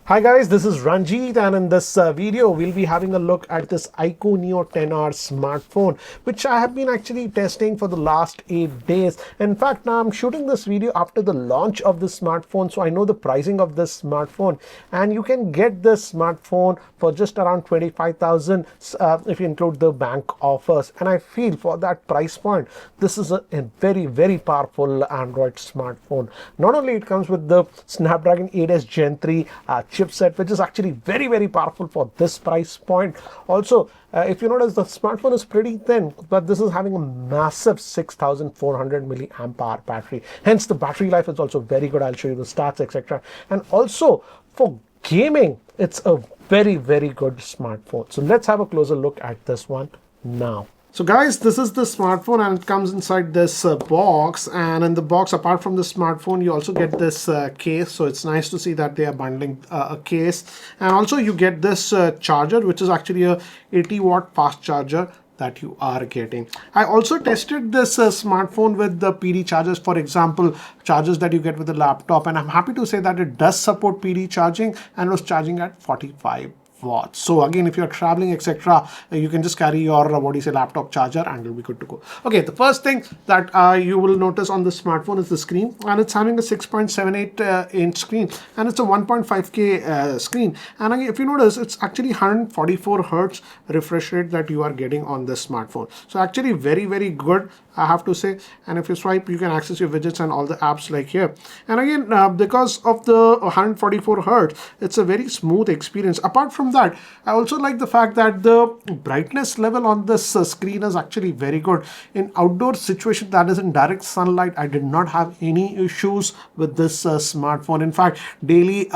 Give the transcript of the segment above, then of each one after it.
Hi guys, this is Ranjit, and in this video we'll be having a look at this iQOO Neo 10R smartphone, which I have been actually testing for the last 8 days. In fact, now I'm shooting this video after the launch of this smartphone, so I know the pricing of this smartphone, and you can get this smartphone for just around 25,000 if you include the bank offers. And I feel for that price point, this is a very powerful Android smartphone. Not only it comes with the Snapdragon 8s Gen 3 chipset, which is actually very powerful for this price point. Also, if you notice, the smartphone is pretty thin, but this is having a massive 6400 milliamp hour battery. Hence, the battery life is also very good. I'll show you the stats, etc. And also for gaming, it's a very good smartphone. So let's have a closer look at this one now. So guys, this is the smartphone, and it comes inside this box, and in the box, apart from the smartphone, you also get this case. So it's nice to see that they are bundling a case, and also you get this charger, which is actually a 80-watt fast charger that you are getting. I also tested this smartphone with the PD chargers, for example, chargers that you get with a laptop, and I'm happy to say that it does support PD charging and was charging at 45 watts. So again, if you're traveling, etc., you can just carry your laptop charger and you'll be good to go. Okay, the first thing that you will notice on the smartphone is the screen, and it's having a 6.78 inch screen, and it's a 1.5K screen. And again, if you notice, it's actually 144 hertz refresh rate that you are getting on this smartphone. So actually very good, I have to say. And if you swipe, you can access your widgets and all the apps like here. And again, because of the 144 hertz, it's a very smooth experience. Apart from that, I also like the fact that the brightness level on this screen is actually very good. In outdoor situation, that is in direct sunlight, I did not have any issues with this smartphone. In fact, daily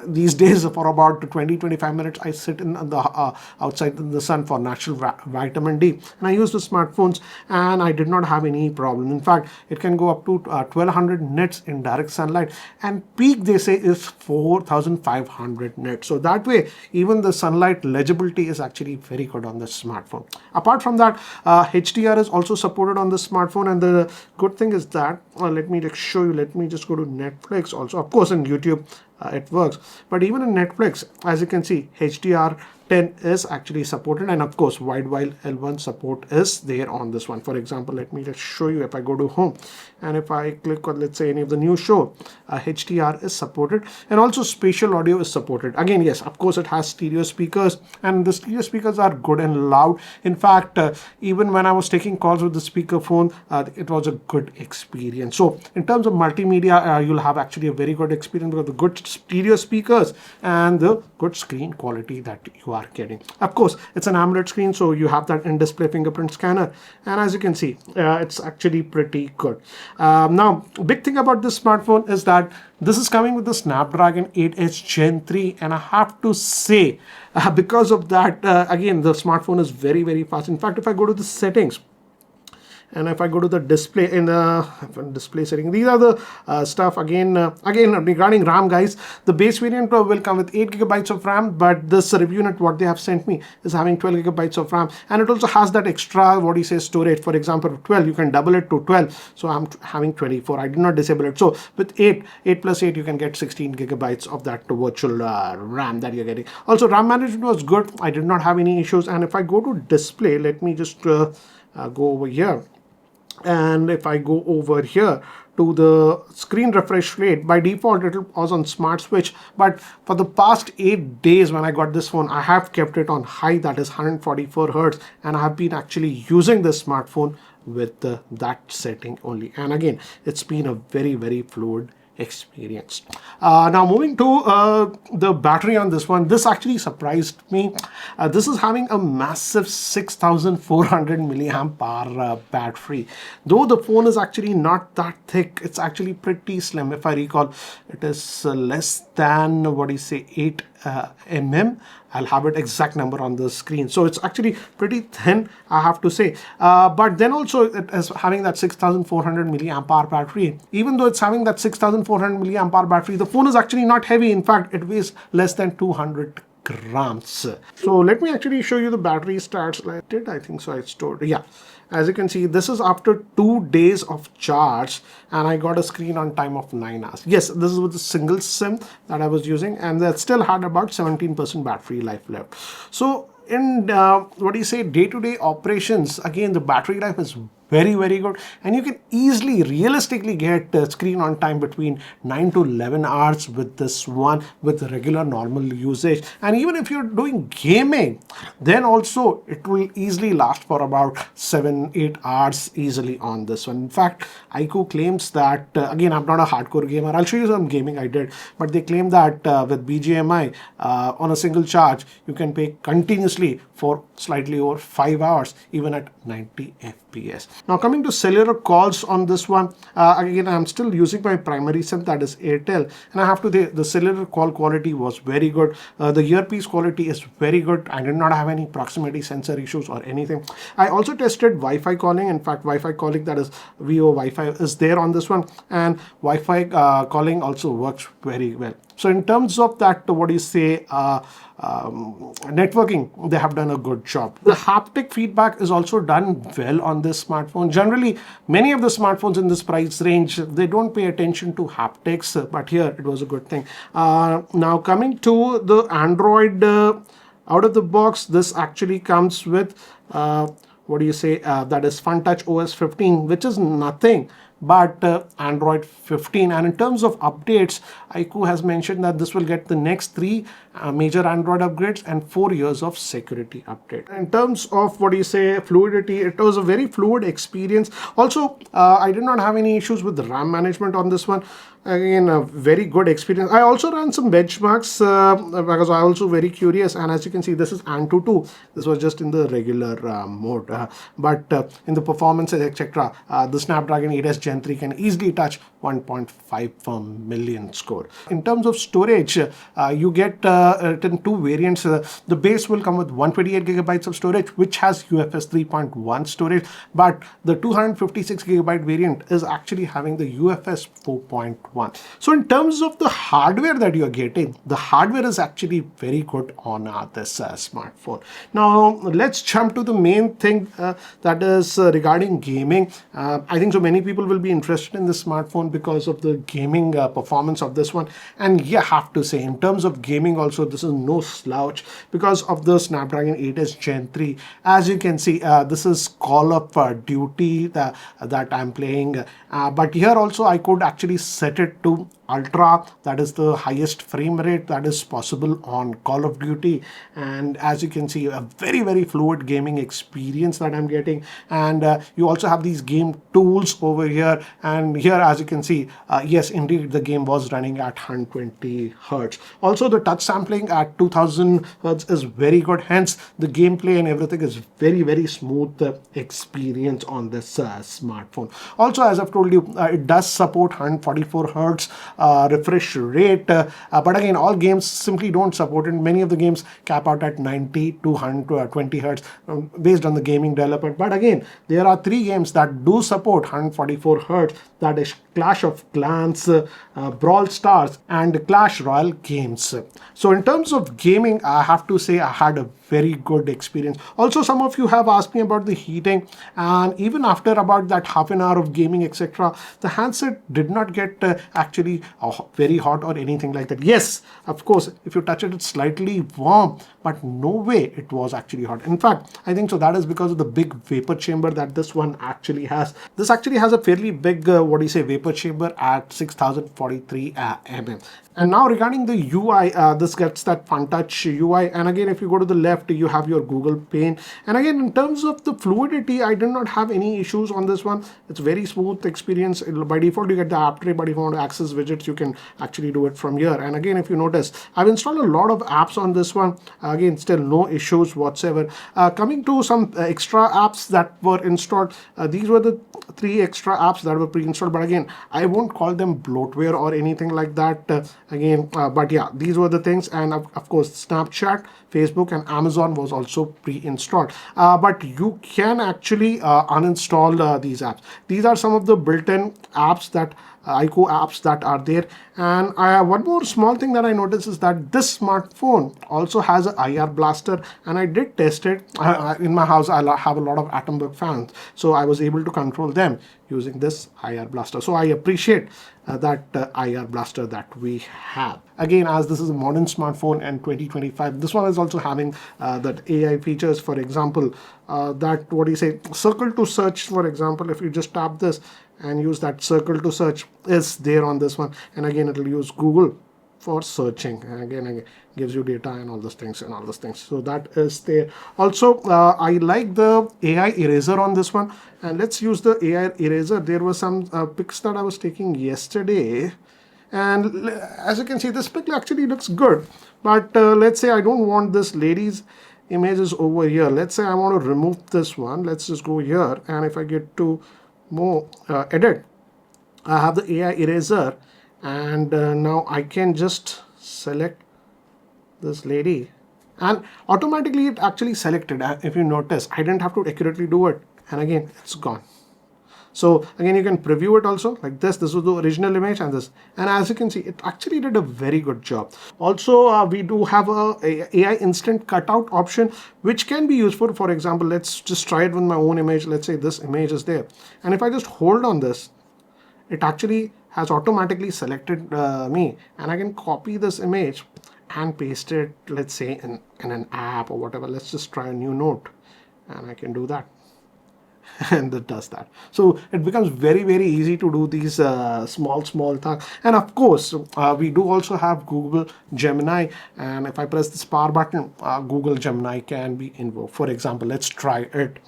these days for about 20-25 minutes, I sit in the outside in the sun for natural vitamin D, and I use the smartphones, and I did not have any problem. In fact, it can go up to 1200 nits in direct sunlight, and peak they say is 4500 nits. So that way, even the sunlight legibility is actually very good on the smartphone. Apart from that, HDR is also supported on the smartphone, and the good thing is that let me just show you. Let me just go to Netflix. Also, of course, in YouTube it works, but even in Netflix, as you can see, HDR10 is actually supported, and of course widewide L1 support is there on this one. For example, let me just show you. If I go to home and if I click on, let's say, any of the new show, HDR is supported, and also spatial audio is supported. Again, yes, of course, it has stereo speakers, and the stereo speakers are good and loud. In fact, even when I was taking calls with the speakerphone, it was a good experience. So in terms of multimedia, you'll have actually a very good experience because the good stereo speakers and the good screen quality that you are getting. Of course, it's an AMOLED screen, so you have that in-display fingerprint scanner, and as you can see, it's actually pretty good. Now, big thing about this smartphone is that this is coming with the Snapdragon 8s Gen 3, and I have to say, because of that, again, the smartphone is very fast. In fact, if I go to the settings, and if I go to the display in display setting, these are the stuff. Again regarding RAM, guys, the base variant will come with 8 GB of RAM, but this review unit what they have sent me is having 12 GB of RAM, and it also has that extra storage. For example, 12, you can double it to 12, so I'm having 24. I did not disable it. So with 8 plus 8, you can get 16 GB of that virtual RAM that you're getting. Also, RAM management was good. I did not have any issues. And if I go to display, let me just go over here. And if I go over here to the screen refresh rate, by default it was on smart switch, but for the past 8 days when I got this phone, I have kept it on high, that is 144 hertz, and I have been actually using this smartphone with that setting only. And again, it's been a very fluid experience. Now moving to the battery on this one, this actually surprised me. This is having a massive 6400 milliamp hour battery. Though the phone is actually not that thick, it's actually pretty slim. If I recall, it is less than 8 mm. I'll have it exact number on the screen. So it's actually pretty thin, I have to say. But then also it is having that 6400 milliamp hour battery. Even though it's having that 6400 milliamp hour battery, the phone is actually not heavy. In fact, it weighs less than 200 grams. So let me actually show you the battery stats. I think so I stored, yeah. As you can see, this is after 2 days of charge, and I got a screen on time of 9 hours. Yes, this is with a single SIM that I was using, and that still had about 17% battery life left. So in what do you say, day-to-day operations, again, the battery life is very good, and you can easily realistically get screen on time between 9 to 11 hours with this one, with regular normal usage. And even if you're doing gaming, then also it will easily last for about 7-8 hours easily on this one. In fact, iQOO claims that again, I'm not a hardcore gamer, I'll show you some gaming I did, but they claim that with BGMI on a single charge you can pay continuously for slightly over 5 hours, even at 90 FPS. Now coming to cellular calls on this one, again, I'm still using my primary SIM, that is Airtel, and I have to say the cellular call quality was very good. The earpiece quality is very good. I did not have any proximity sensor issues or anything. I also tested Wi-Fi calling. In fact, Wi-Fi calling, that is VO Wi-Fi, is there on this one, and Wi-Fi calling also works very well. So in terms of that, what do you say, networking, they have done a good job. The haptic feedback is also done well on this smartphone. Generally, many of the smartphones in this price range, they don't pay attention to haptics, but here it was a good thing. Now coming to the Android, out of the box, this actually comes with what do you say, that is FunTouch OS 15, which is nothing but Android 15. And in terms of updates, iQOO has mentioned that this will get the next 3 major Android upgrades and 4 years of security update. In terms of what do you say, fluidity, it was a very fluid experience. Also, I did not have any issues with the RAM management on this one. Again, a very good experience. I also ran some benchmarks because I also very curious, and as you can see, this is ANTUTU. This was just in the regular mode, but in the performances, etc., the Snapdragon 8s Gen 3 can easily touch 1.5 per million score. In terms of storage, you get it in 2 variants. The base will come with 128 gigabytes of storage, which has UFS 3.1 storage, but the 256 gigabyte variant is actually having the UFS 4.1. So in terms of the hardware that you're getting, the hardware is actually very good on this smartphone. Now let's jump to the main thing, that is regarding gaming. I think so many people will be interested in this smartphone because of the gaming performance of this one. And you have to say, in terms of gaming also, this is no slouch because of the Snapdragon 8s Gen 3. As you can see, this is Call of Duty that I'm playing, but here also I could actually set it to Ultra, that is the highest frame rate that is possible on Call of Duty. And as you can see, a very fluid gaming experience that I'm getting. And you also have these game tools over here, and here as you can see, yes, indeed the game was running at 120 Hertz. Also the touch sampling at 2000 Hertz is very good, hence the gameplay and everything is very smooth experience on this smartphone. Also, as I've told you, it does support 144 Hertz refresh rate, but again, all games simply don't support it. Many of the games cap out at 90 to 120 Hertz based on the gaming development. But again, there are 3 games that do support 144 Hertz, that is Clash of Clans, Brawl Stars, and Clash Royale games. So in terms of gaming, I have to say I had a very good experience. Also, some of you have asked me about the heating, and even after about that half an hour of gaming, etc., the handset did not get actually very hot or anything like that. Yes, of course, if you touch it, it's slightly warm, but no way it was actually hot. In fact, I think so that is because of the big vapor chamber that this one actually has. This actually has a fairly big vapor chamber at 6043 mm. And now regarding the UI, this gets that FunTouch UI, and again, if you go to the left, you have your Google pane. And again, in terms of the fluidity, I did not have any issues on this one. It's very smooth experience. By default, you get the app tray, but if you want to access widgets, you can actually do it from here. And again, if you notice, I've installed a lot of apps on this one. Again, still no issues whatsoever. Coming to some extra apps that were installed, these were the 3 extra apps that were pre-installed, but again, I won't call them bloatware or anything like that. again. But yeah, these were the things, and of course Snapchat, Facebook and Amazon was also pre-installed, but you can actually uninstall these apps. These are some of the built-in apps that iQOO apps that are there. And one more small thing that I noticed is that this smartphone also has an IR blaster, and I did test it. In my house I have a lot of Atomberg fans, so I was able to control them using this IR blaster. So I appreciate that IR blaster that we have. Again, as this is a modern smartphone and 2025, this one is also having that AI features. For example, that what do you say, circle to search. For example, if you just tap this and use that circle to search is there on this one, and again it will use Google for searching, and again gives you data and all those things. So that is there. Also I like the AI eraser on this one, and let's use the AI eraser. There were some pics that I was taking yesterday, and as you can see, this pic actually looks good. But let's say I don't want this lady's images over here. Let's say I want to remove this one. Let's just go here, and if I get to more edit, I have the AI eraser, and now I can just select this lady, and automatically it actually selected. If you notice, I didn't have to accurately do it, and again it's gone. So again, you can preview it also like this. This was the original image, and this, and as you can see, it actually did a very good job. Also we do have a AI instant cutout option, which can be useful. For example, let's just try it with my own image. Let's say this image is there, and if I just hold on this, it actually has automatically selected me, and I can copy this image and paste it, let's say in an app or whatever. Let's just try a new note, and I can do that. And it does that. So it becomes very easy to do these small tasks. And of course we do also have Google Gemini, and if I press this power button, Google Gemini can be invoked. For example, let's try it.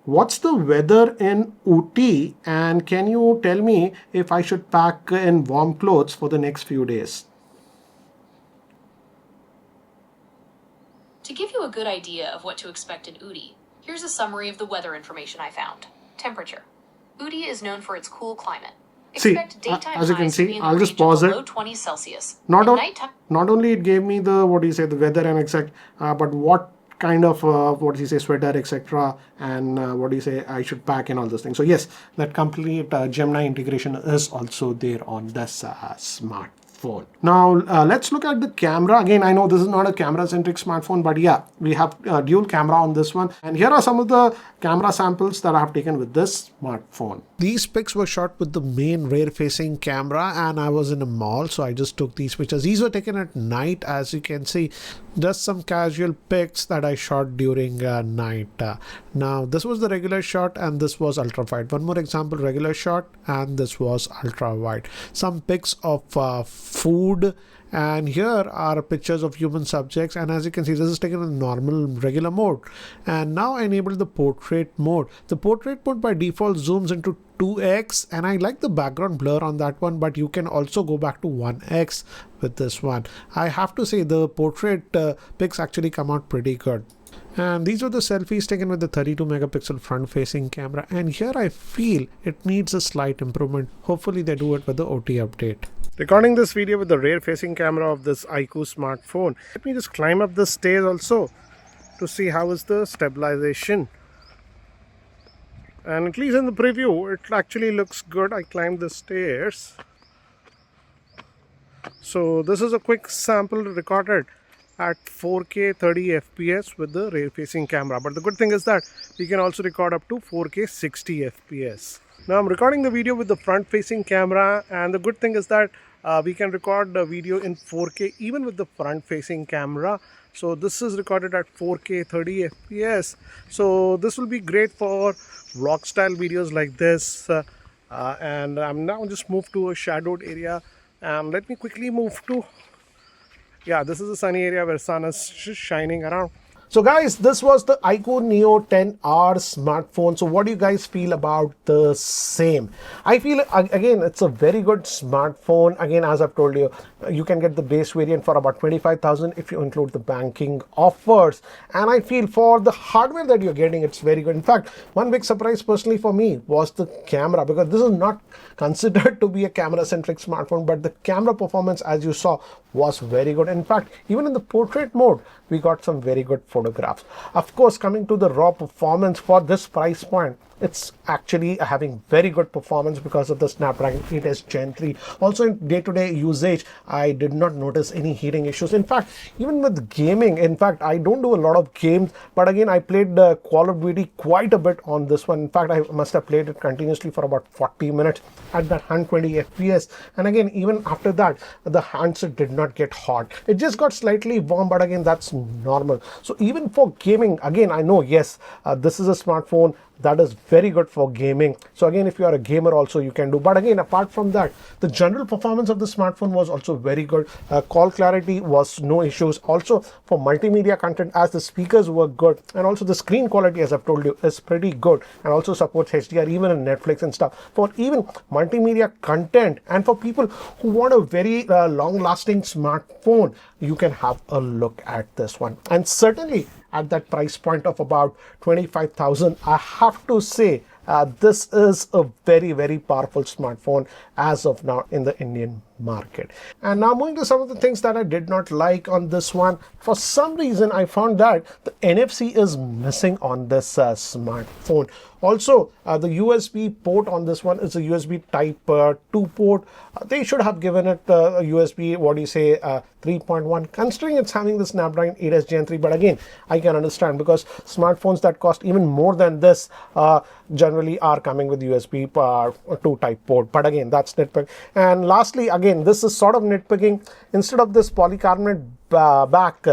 What's the weather in Ooty, and can you tell me if I should pack in warm clothes for the next few days? To give you a good idea of what to expect in Ooty, here's a summary of the weather information I found. Temperature. Ooty is known for its cool climate. Expect daytime as you can highs to be see, in I'll the just region pause of it. below 20 Celsius. Not Nighttime. only it gave me the what do you say, the weather and exact, but what kind of what do you say, sweater, etc., and what do you say, I should pack and all those things. So yes, that complete Gemini integration is also there on this smartphone. Now let's look at the camera. Again, I know this is not a camera centric smartphone, but yeah, we have dual camera on this one, and here are some of the camera samples that I have taken with this smartphone. These pics were shot with the main rear facing camera, and I was in a mall, so I just took these pictures. These were taken at night, as you can see. Just some casual pics that I shot during night. Now this was the regular shot, and this was ultra wide. One more example, regular shot, and this was ultra wide. Some pics of food, and here are pictures of human subjects, and as you can see, this is taken in normal regular mode. And now I enabled the portrait mode. The portrait mode by default zooms into 2x, and I like the background blur on that one, but you can also go back to 1x with this one. I have to say the portrait pics actually come out pretty good. And these were the selfies taken with the 32 megapixel front facing camera, and here I feel it needs a slight improvement. Hopefully they do it with the OT update. Recording this video with the rear facing camera of this iQOO smartphone. Let me just climb up the stairs also to see how is the stabilization. And at least in the preview it actually looks good. I climbed the stairs. So this is a quick sample recorded at 4K 30 FPS with the rear facing camera. But the good thing is that we can also record up to 4K 60 FPS. Now I'm recording the video with the front facing camera, and the good thing is that we can record the video in 4K even with the front facing camera. So this is recorded at 4K 30 FPS. So this will be great for vlog style videos like this. And I'm now just moved to a shadowed area, and let me quickly move to, yeah, this is a sunny area where sun is shining around. So guys, this was the iQOO Neo 10R smartphone. So what do you guys feel about the same? I feel, again, it's a very good smartphone. Again, as I've told you, you can get the base variant for about 25,000 if you include the banking offers. And I feel for the hardware that you're getting, it's very good. In fact, one big surprise personally for me was the camera, because this is not considered to be a camera-centric smartphone, but the camera performance, as you saw, was very good. In fact, even in the portrait mode, we got some very good photographs. Of course, coming to the raw performance for this price point, it's actually having very good performance because of the Snapdragon 8s Gen 3. Also in day-to-day usage, I did not notice any heating issues. In fact, even with gaming, in fact, I don't do a lot of games, but again, I played Call of Duty quite a bit on this one. In fact, I must have played it continuously for about 40 minutes at that 120 FPS. And again, even after that, the handset did not get hot. It just got slightly warm, but again, that's normal. So even for gaming, again, I know, yes, this is a smartphone that is very good for gaming. So again, if you are a gamer also, you can do. But again, apart from that, the general performance of the smartphone was also very good. Call clarity was no issues. Also for multimedia content, as the speakers were good, and also the screen quality, as I've told you, is pretty good, and also supports HDR even in Netflix and stuff. For even multimedia content, and for people who want a very long-lasting smartphone, you can have a look at this one. And certainly at that price point of about 25,000, I have to say this is a very, very powerful smartphone as of now in the Indian market. And now moving to some of the things that I did not like on this one. For some reason, I found that the NFC is missing on this smartphone. Also, the USB port on this one is a USB type 2 port. They should have given it a USB, 3.1, considering it's having the Snapdragon 8s Gen 3. But again, I can understand, because smartphones that cost even more than this generally are coming with USB 2 type port. But again, that's nitpick. And lastly, again, this is sort of nitpicking. Instead of this polycarbonate back,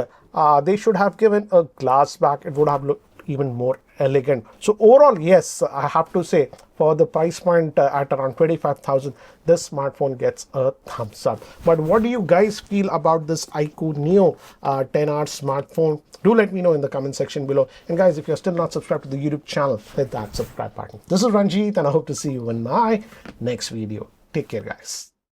they should have given a glass back. It would have looked even more elegant. So overall, yes, I have to say, for the price point at around 25,000, this smartphone gets a thumbs up. But what do you guys feel about this iQOO Neo 10R smartphone? Do let me know in the comment section below. And guys, if you're still not subscribed to the YouTube channel, hit that subscribe button. This is Ranjit, and I hope to see you in my next video. Take care, guys.